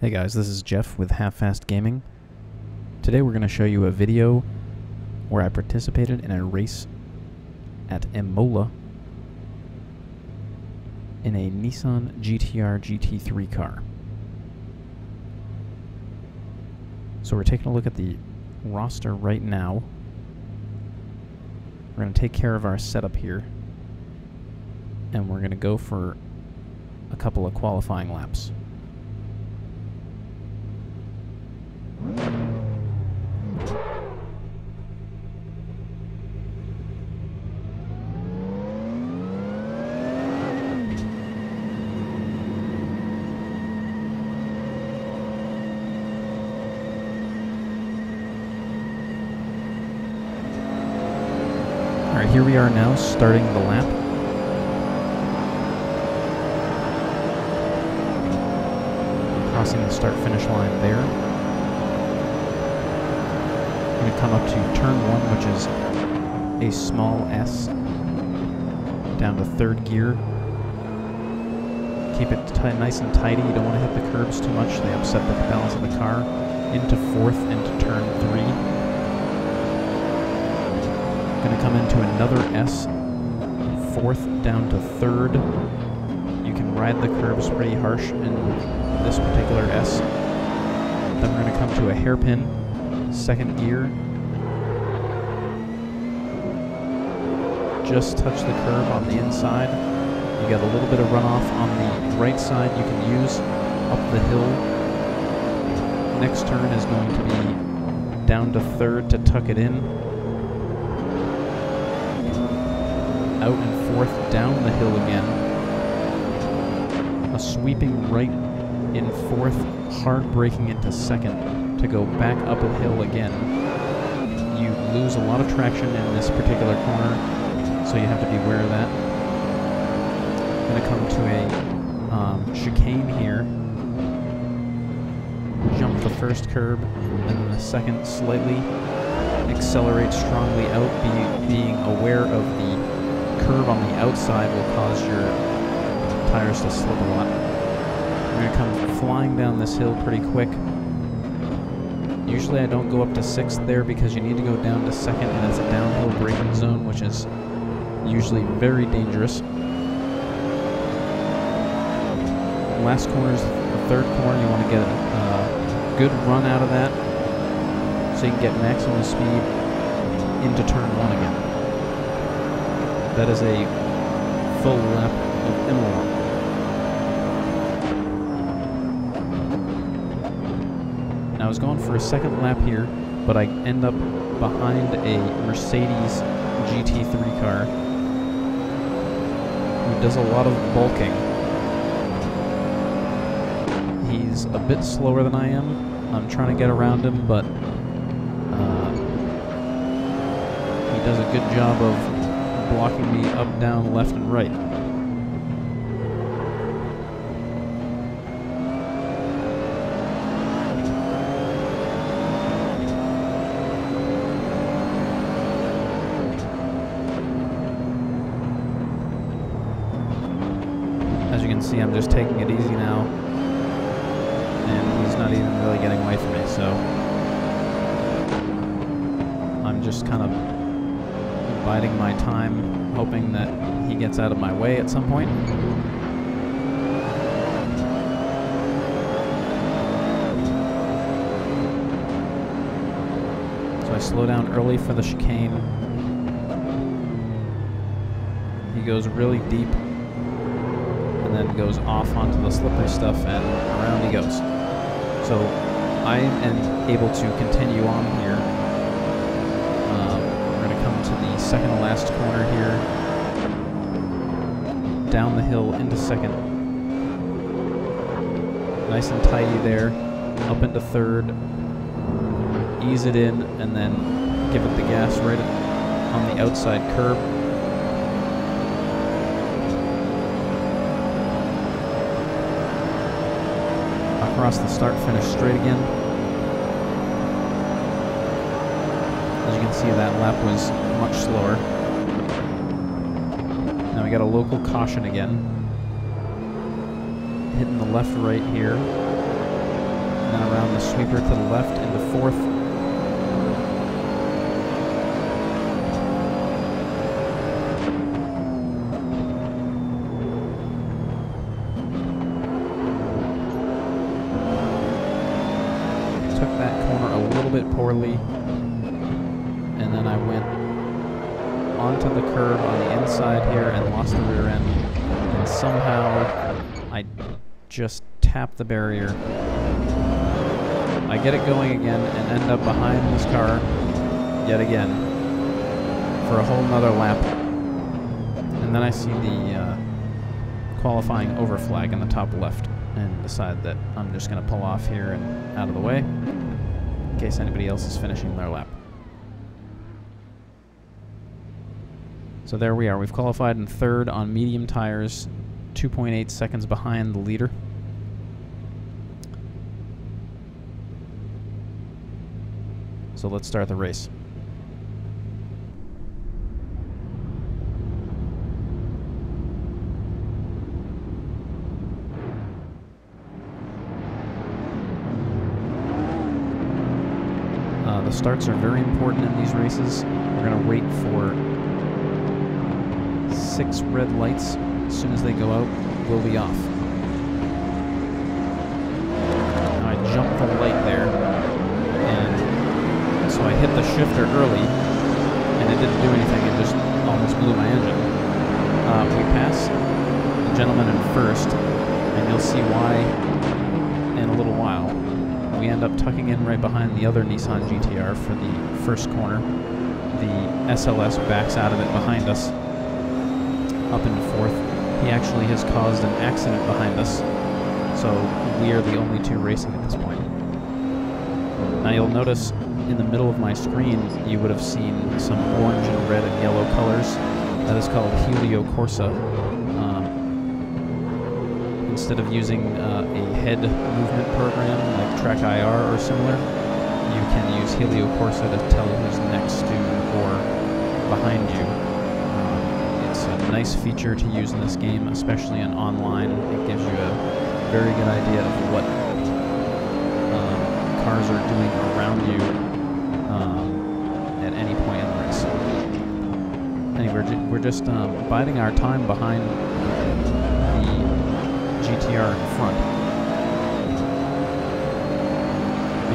Hey guys, this is Jeff with Half Fast Gaming. Today we're going to show you a video where I participated in a race at Imola in a Nissan GT-R GT3 car. So we're taking a look at the roster right now. We're going to take care of our setup here, and we're going to go for a couple of qualifying laps. Alright, here we are now, starting the lap. Crossing the start-finish line there. I'm going to come up to turn 1, which is a small S, down to third gear. Keep it nice and tidy. You don't want to hit the curbs too much. They upset the balance of the car. Into fourth, into turn 3. Going to come into another S, fourth down to third. You can ride the curbs pretty harsh in this particular S. Then we're going to come to a hairpin, second gear. Just touch the curb on the inside. You got a little bit of runoff on the right side you can use up the hill. Next turn is going to be down to third to tuck it in. Out and fourth, down the hill again. A sweeping right in fourth, hard braking into second to go back up a hill again. You lose a lot of traction in this particular corner, so you have to be aware of that. I'm going to come to a chicane here. Jump the first curb, and then the second slightly. Accelerate strongly out, being aware of the curve on the outside will cause your tires to slip a lot. I'm going to come flying down this hill pretty quick. Usually I don't go up to 6th there because you need to go down to 2nd, and it's a downhill braking zone, which is usually very dangerous. Last corner is the third corner. You want to get a good run out of that so you can get maximum speed into turn 1 again. That is a full lap of Imola. Now I was going for a second lap here, but I end up behind a Mercedes GT3 car who does a lot of bulking. He's a bit slower than I am. I'm trying to get around him, but he does a good job of blocking me up, down, left, and right. As you can see, I'm just taking it easy now, and he's not even really getting away from me, so I'm just kind of biding my time, hoping that he gets out of my way at some point. So I slow down early for the chicane. He goes really deep and then goes off onto the slippery stuff, and around he goes. So I am able to continue on here. To the second to last corner here, down the hill into second, nice and tidy there, up into third, ease it in, and then give it the gas right on the outside curb. Across the start finish straight again. As you can see, that lap was much slower. Now we got a local caution again. Hitting the left right here. And then around the sweeper to the left into fourth. Took that corner a little bit poorly. And then I went onto the curb on the inside here and lost the rear end. And somehow I just tapped the barrier. I get it going again and end up behind this car yet again for a whole nother lap. And then I see the qualifying over flag in the top left and decide that I'm just going to pull off here and out of the way in case anybody else is finishing their lap. So there we are. We've qualified in third on medium tires, 2.8 seconds behind the leader. So let's start the race. The starts are very important in these races. We're going to wait for 6 red lights. As soon as they go out, we'll be off. Now I jumped the light there, and so I hit the shifter early, and it didn't do anything. It just almost blew my engine. We pass the gentleman in first, and you'll see why in a little while. We end up tucking in right behind the other Nissan GTR for the first corner. The SLS backs out of it behind us, up into fourth. He actually has caused an accident behind us, so we are the only 2 racing at this point. Now you'll notice in the middle of my screen you would have seen some orange and red and yellow colors. That is called Assetto Corsa. Instead of using a head movement program like Track IR or similar, you can use Assetto Corsa to tell who's next to or behind you. It's a nice feature to use in this game, especially in online. It gives you a very good idea of what cars are doing around you at any point in the race. Anyway, we're just biding our time behind the GTR in front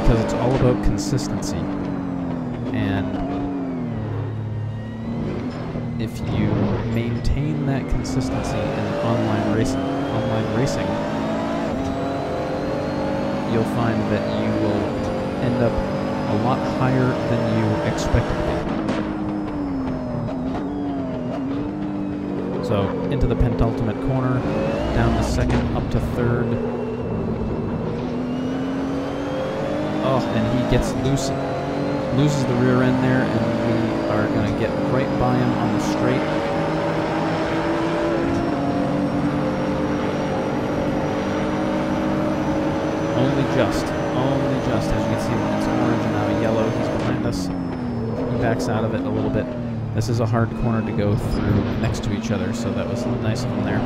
because it's all about consistency, and if you maintain that consistency in online racing, you'll find that you will end up a lot higher than you expected to be. So into the penultimate corner, down the second, up to third. Oh, and he gets loose, loses the rear end there, and we are going to get right by him on the straight. Only just. As you can see, it's orange and now yellow. He's behind us. He backs out of it a little bit. This is a hard corner to go through next to each other, so that was nice of him there.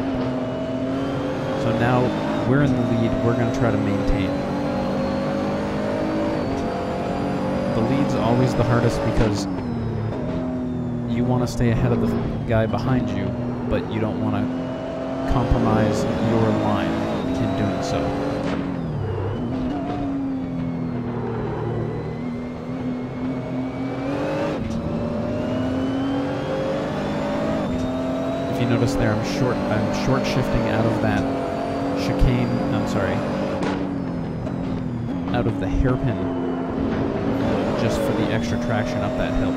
So now we're in the lead. We're going to try to maintain. The lead's always the hardest because you want to stay ahead of the guy behind you, but you don't want to compromise your line in doing so. If you notice there, I'm short shifting out of that chicane, out of the hairpin, just for the extra traction up that hill.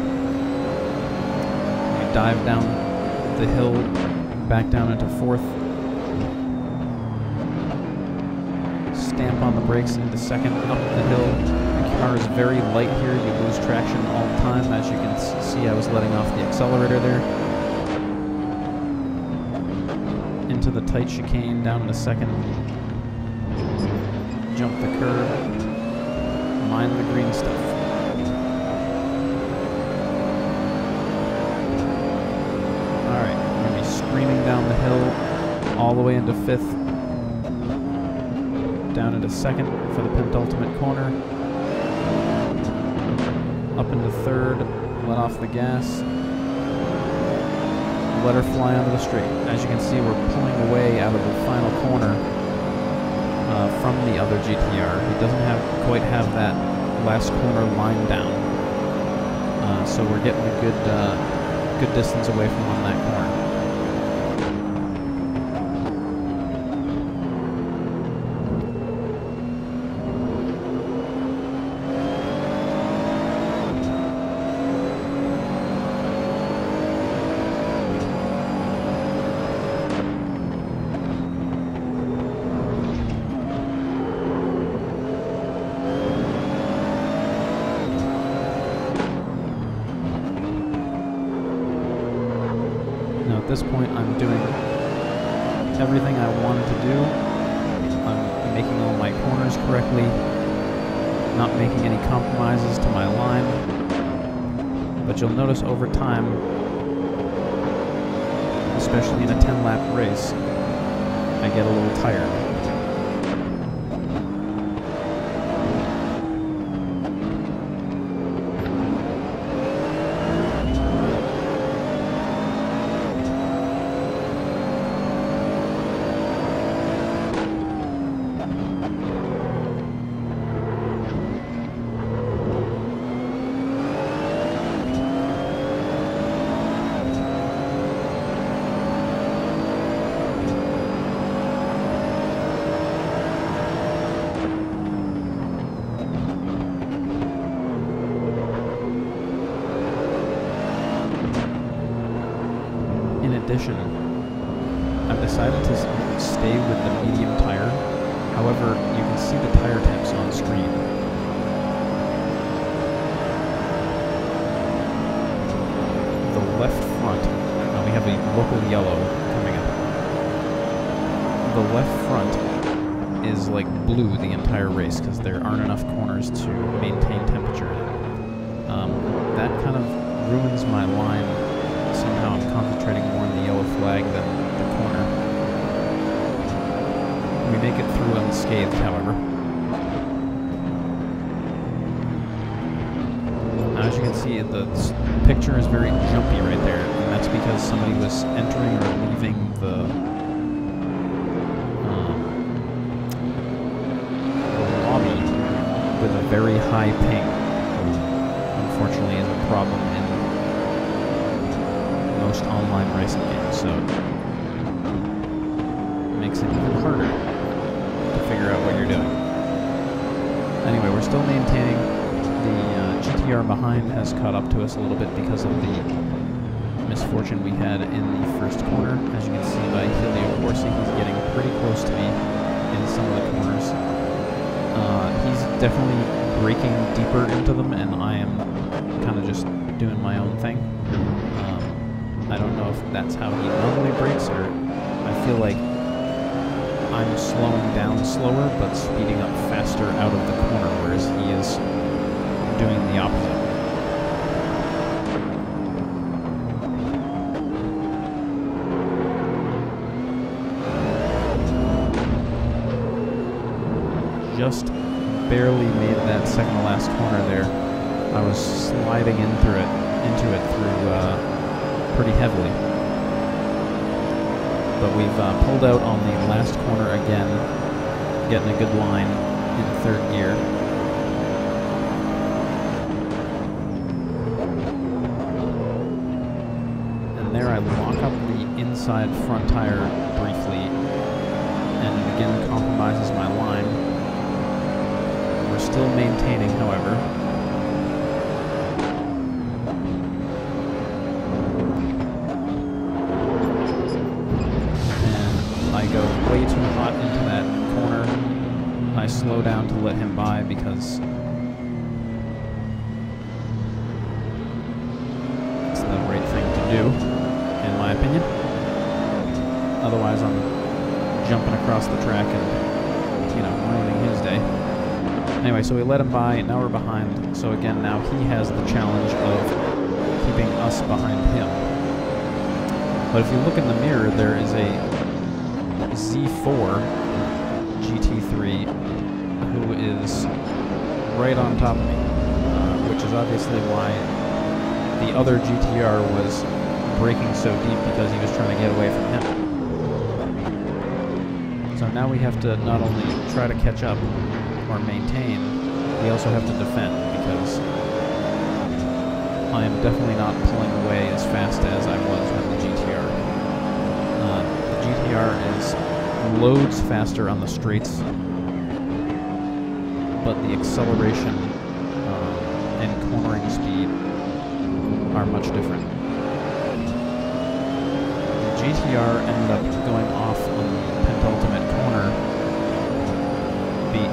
We dive down the hill, back down into fourth, stamp on the brakes into second, up the hill. The car is very light here, you lose traction all the time. As you can see, I was letting off the accelerator there. Into the tight chicane, down to second, jump the curve, mind the green stuff. Alright, we're going to be screaming down the hill all the way into fifth. Down into second for the penultimate corner. Up into third, let off the gas. Let her fly onto the straight. As you can see, we're pulling away out of the final corner from the other GTR. He doesn't quite have that last corner line down. So we're getting a good distance away from him on that corner. At this point, I'm doing everything I wanted to do. I'm making all my corners correctly, not making any compromises to my line. But you'll notice over time, especially in a 10-lap race, I get a little tired. Addition, I've decided to stay with the medium tire. However, you can see the tire temps on screen. The left front, we have a local yellow coming up. The left front is like blue the entire race because there aren't enough corners to maintain temperature. That kind of ruins my line. Somehow I'm concentrating more on the yellow flag than the corner. We make it through unscathed, however. Now, as you can see, the picture is very jumpy right there, and that's because somebody was entering or leaving the lobby with a very high ping. Unfortunately, is a problem in most online racing games, so it makes it even harder to figure out what you're doing. Anyway, we're still maintaining. The GTR behind has caught up to us a little bit because of the misfortune we had in the first corner. As you can see by Assetto Corsa, he's getting pretty close to me in some of the corners. He's definitely braking deeper into them, and I am kind of just doing my own thing. I don't know if that's how he normally brakes, or I feel like I'm slowing down slower but speeding up faster out of the corner, whereas he is doing the opposite. Just barely made that second to last corner there. I was sliding into it through pretty heavily. But we've pulled out on the last corner again, getting a good line in third gear. And there I lock up the inside front tire briefly, and it again compromises my line. We're still maintaining, however. Way too hot into that corner. I slow down to let him by because it's the right thing to do, in my opinion. Otherwise, I'm jumping across the track and, ruining his day. Anyway, so we let him by, now we're behind. So again, now he has the challenge of keeping us behind him. But if you look in the mirror, there is a Z4 GT3 right on top of me, which is obviously why the other GTR was braking so deep, because he was trying to get away from him. So now we have to not only try to catch up or maintain, we also have to defend, because I am definitely not pulling away as fast as I was with the GTR. The GTR is loads faster on the straights, but the acceleration and cornering speed are much different. The GTR ended up going off on the penultimate corner,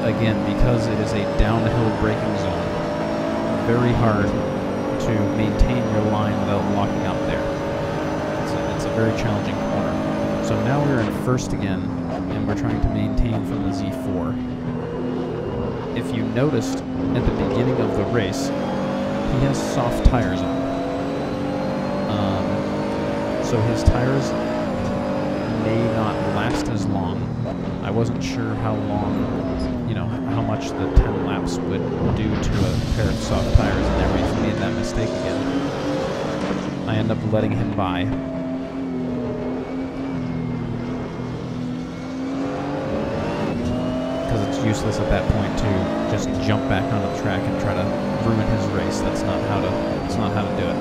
again, because it is a downhill braking zone. Very hard to maintain your line without locking up there. It's a very challenging corner. So now we're in first again, and we're trying to maintain from the Z4. If you noticed at the beginning of the race, he has soft tires on. So his tires may not last as long. I wasn't sure how long, how much the 10 laps would do to a pair of soft tires, and then we made that mistake again. I end up letting him by. Because it's useless at that point to just jump back onto the track and try to ruin his race. That's not how to do it.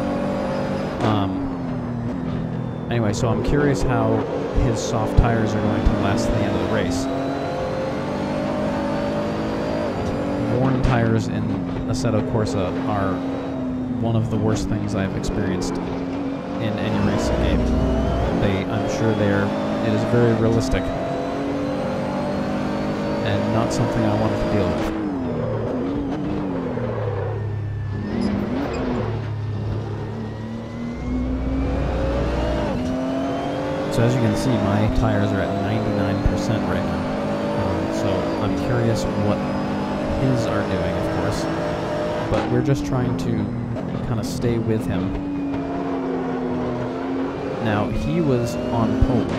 Anyway, so I'm curious how his soft tires are going to last to the end of the race. Worn tires in Assetto Corsa are one of the worst things I've experienced in any racing game. I'm sure it is very realistic, and not something I wanted to deal with. So as you can see, my tires are at 99% right now. So I'm curious what his are doing, of course. But we're just trying to kind of stay with him. Now, he was on pole,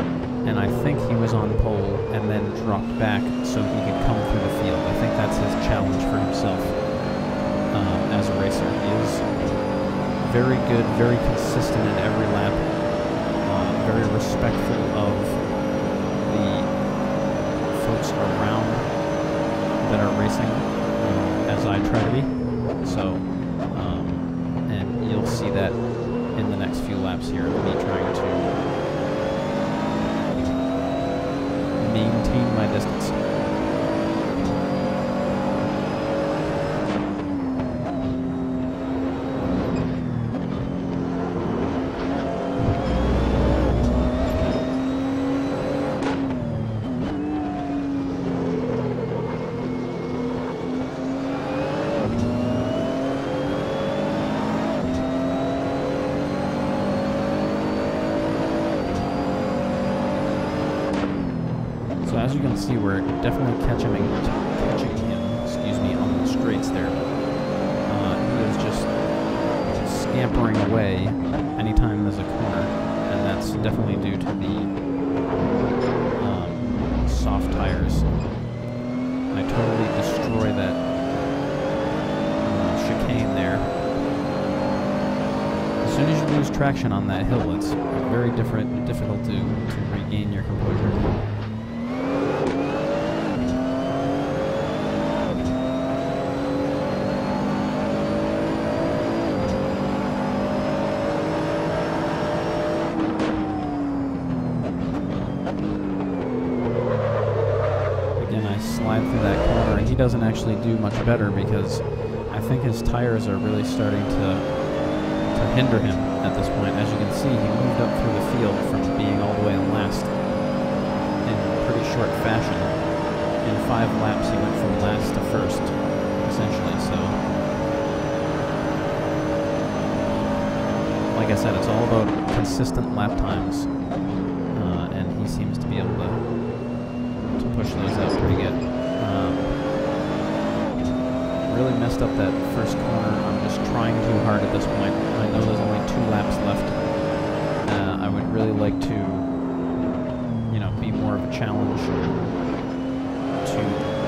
and I think he was on pole and then dropped back so he could come through the field. I think that's his challenge for himself as a racer. He is very good, very consistent in every lap. Very respectful of the folks around that are racing, as I try to be. So, and you'll see that in the next few laps here, me trying to maintain my distance. So as you can see, we're definitely catching him, on the straights there. He is just scampering away anytime there's a corner, and that's definitely due to the soft tires. I totally destroy that chicane there. As soon as you lose traction on that hill, it's very difficult to regain your composure. Slide through that corner, and he doesn't actually do much better because I think his tires are really starting to hinder him at this point. As you can see, he moved up through the field from being all the way last in pretty short fashion. In 5 laps, he went from last to first, essentially. So, like I said, it's all about consistent lap times, and he seems to be able to push those out pretty good. Really messed up that first corner. I'm just trying too hard at this point. I know there's only 2 laps left. I would really like to, be more of a challenge to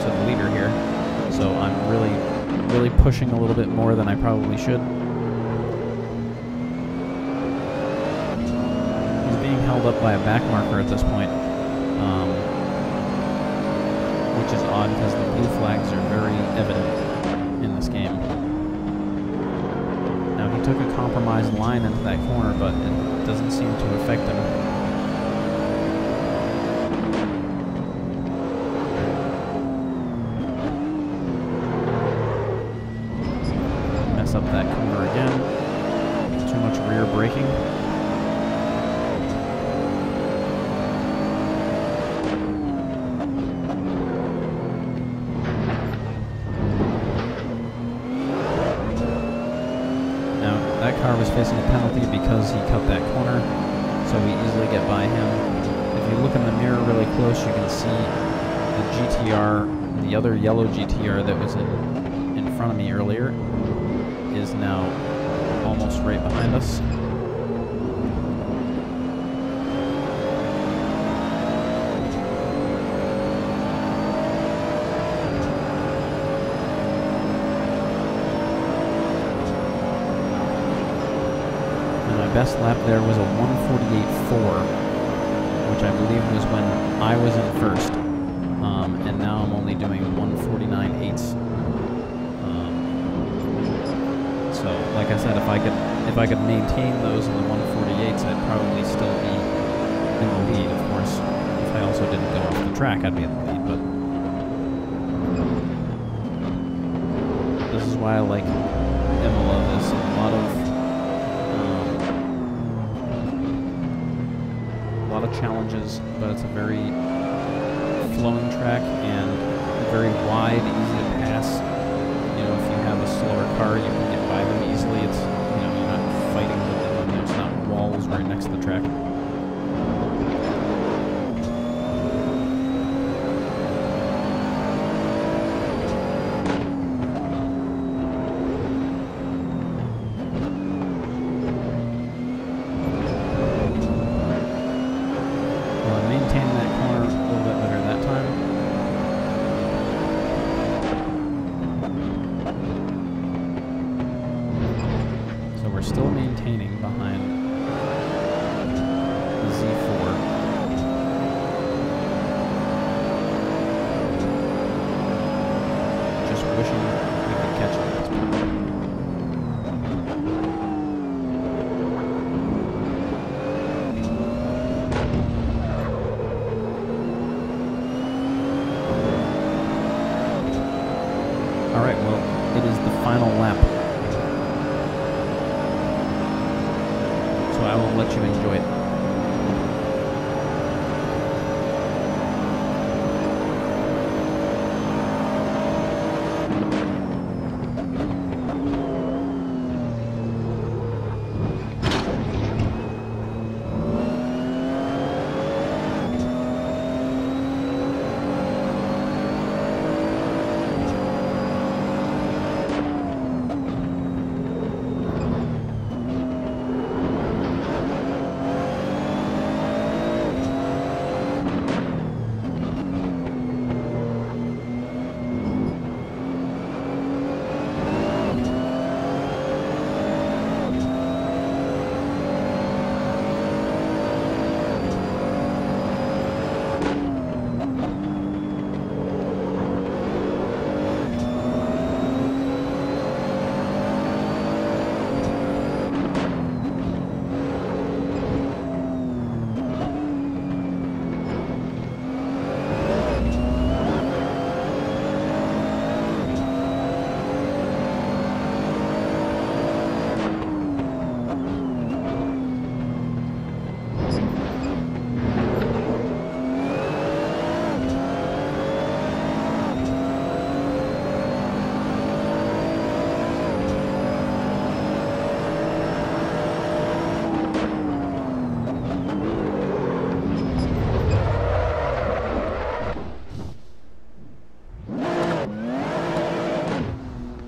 the leader here. So I'm really really pushing a little bit more than I probably should. He's being held up by a back marker at this point, which is odd because the blue flags are very evident in this game. Now, he took a compromised line into that corner, but it doesn't seem to affect him. Up that corner again. Too much rear braking. Now, that car was facing a penalty because he cut that corner, so we easily get by him. If you look in the mirror really close, you can see the GTR, the other yellow GTR that was in front of me earlier, is now almost right behind us. And my best lap there was a 1:48.4, which I believe was when I was in first, and now I'm only doing 1:49.8. So, like I said, if I could maintain those in the 1:48s, I'd probably still be in the lead. Of course, if I also didn't go off the track, I'd be in the lead. But this is why I like Imola. There's a lot of challenges, but it's a very flowing track and very wide, easy to pass. You know, if you have a slower car, you can get by them easily. It's, you know, you're not fighting with them, and there's not walls right next to the track. Well, I maintained that corner a little bit better that time. We're still maintaining behind the Z4. Just wishing we could catch up at this point. Alright, well, it is the final lap. I will let you enjoy it.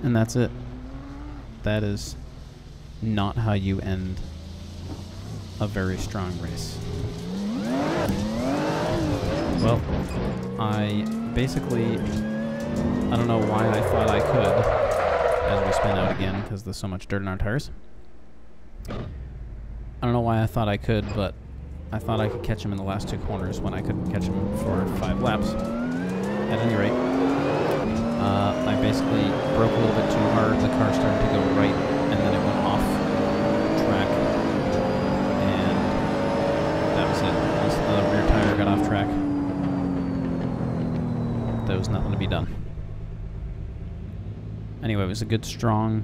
And that's it. That is not how you end a very strong race. Well, I basically, I don't know why I thought I could, as we spin out again because there's so much dirt in our tires. I don't know why I thought I could, but I thought I could catch him in the last 2 corners when I couldn't catch him for 5 laps. At any rate, I basically broke a little bit too hard. The car started to go right, and then it went off track, and that was it. Once the rear tire got off track, there was nothing to be done. Anyway, it was a good, strong,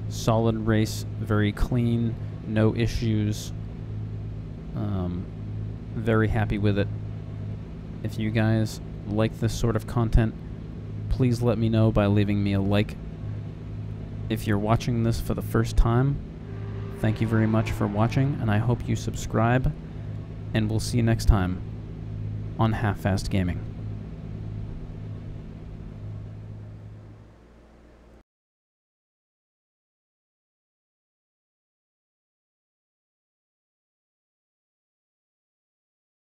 solid race, very clean, no issues. Very happy with it. If you guys like this sort of content, please let me know by leaving me a like. If you're watching this for the first time, thank you very much for watching, and I hope you subscribe, and we'll see you next time on Half-Fast Gaming.